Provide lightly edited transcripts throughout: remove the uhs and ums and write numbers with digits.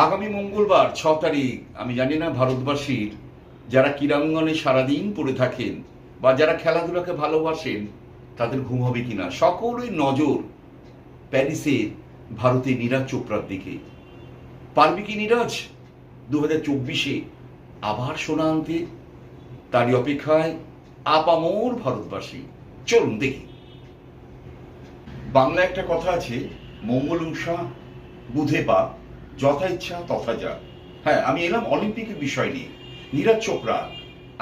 আগামী মঙ্গলবার 6 তারিখ, আমি জানি না ভারতবাসীর যারা ক্রীড়াঙ্গনে সারাদিন পড়ে থাকেন বা যারা খেলাধুলাকে ভালোবাসেন তাদের ঘুম হবে কিনা। সকলের নজর প্যারিসের ভারতের নীরজ চোপড়ার দিকে। পারবে কি নীরজ 2024-এ আবার সোনা আনতে? তারই অপেক্ষায় আপামর ভারতবাসী। চলুন দেখি। বাংলা একটা কথা আছে, মঙ্গল উষা বুধে পা, যথা ইচ্ছা তথা যা। হ্যাঁ, আমি এলাম অলিম্পিকের বিষয় নিয়ে। নীরজ চোপড়া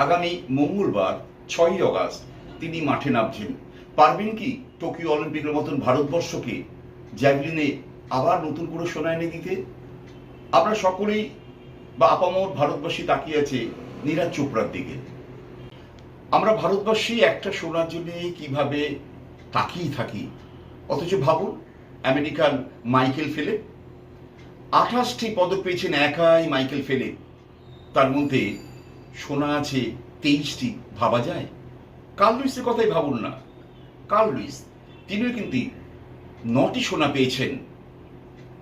আগামী মঙ্গলবার 6ই অগাস্ট তিনি মাঠে নামছেন। পারবেন কি টোকিও অলিম্পিকের মতন ভারতবর্ষকে জ্যাভলিনে আবার নতুন করে সোনা এনে দিতে? আমরা সকলেই বা আপামর ভারতবাসী তাকিয়ে আছে নীরজ চোপড়ার দিকে। আমরা ভারতবাসী একটা সোনার জন্য কিভাবে তাকিয়ে থাকি, অথচ ভাবুন আমেরিকান মাইকেল ফেলিপ 28টি পদক পেয়েছেন একাই মাইকেল ফেলিপ, তার মধ্যে সোনা আছে 23টি। ভাবা যায়? কার্ল লুইসের কথাই ভাবুন না। কার্ল লুইস তিনিও কিন্তু 9টি সোনা পেয়েছেন।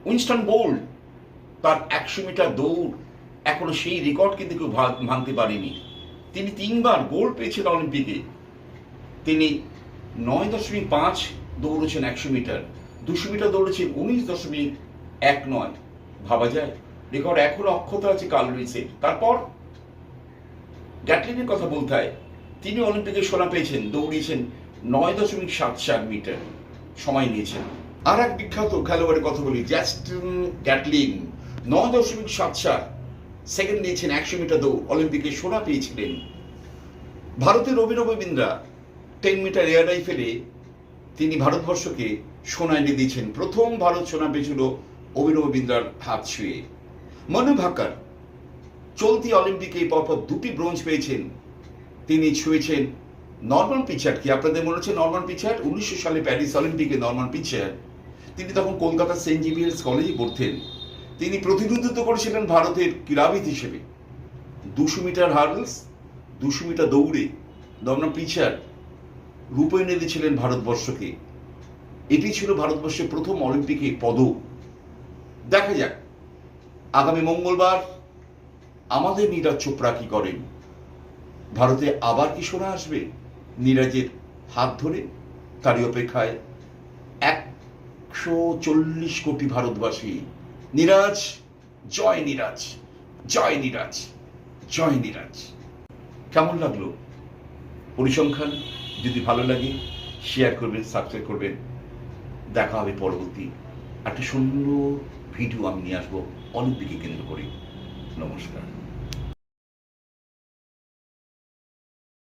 উইনস্টন বোল্ট তার 100 মিটার দৌড় এখনো সেই রেকর্ড কিন্তু কেউ ভাঙতে পারেনি। তিনি 3বার গোল্ড পেয়েছেন অলিম্পিকে। তিনি 9.5 দৌড়েছেন 100 মিটার, 200 মিটার দৌড়েছেন 19.19। ভাবা যায়? রেকর্ড এখনো অক্ষত আছে কার্ল লুইসের। তারপর গ্যাটলিনের কথা বলতে হয়, তিনি অলিম্পিকে সোনা পেয়েছেন, দৌড়িয়েছেন 9.74 মিটার সময় নিয়েছেন। আর এক বিখ্যাত খেলোয়াড়ের কথা বলি, জাস্টিন গ্যাটলিন 9.74 সেকেন্ড নিয়েছেন 100 মিটার দৌড়, অলিম্পিকে সোনা পেয়েছিলেন। ভারতের অভিনব বিন্দ্রা 10 মিটার এয়ার রাইফেলে তিনি ভারতবর্ষকে সোনা এনে দিয়েছেন। প্রথম ভারত সোনা পেয়েছিল অভিনব বিন্দ্রার হাত ছুঁয়ে। মনু ভাকার চলতি অলিম্পিকে পরপর 2টি ব্রোঞ্জ পেয়েছেন। তিনি ছুঁয়েছেন নরমান পিচার। কি আপনাদের মনে হচ্ছে নরমান পিচার? 1900 সালে প্যারিস অলিম্পিকে নরমান পিচার, তিনি তখন কলকাতা সেন্ট জেভিয়ার্স কলেজে পড়তেন। তিনি প্রতিনিধিত্ব করেছিলেন ভারতের ক্রীড়াবিদ হিসেবে। 200 মিটার হার্ডলস, 200 মিটার দৌড়ে নরমান পিচার রূপে এনে দিয়েছিলেন ভারতবর্ষকে। এটি ছিল ভারতবর্ষের প্রথম অলিম্পিকে পদক। দেখা যাক আগামী মঙ্গলবার আমাদের নীরজ চোপড়া কি করেন। ভারতে আবার কি সোনা আসবে নীরজের হাত ধরে? তারই অপেক্ষায় 140 কোটি ভারতবাসী। নীরজ, জয় নীরজ, জয় নীরজ, জয় নীরজ। কেমন লাগলো পরিসংখ্যান? যদি ভালো লাগে শেয়ার করবেন, সাবস্ক্রাইব করবেন। দেখা হবে পরবর্তী একটা সুন্দর ভিডিও আমি নিয়ে আসবো অলিম্পিকে কেন্দ্র করে। নমস্কার।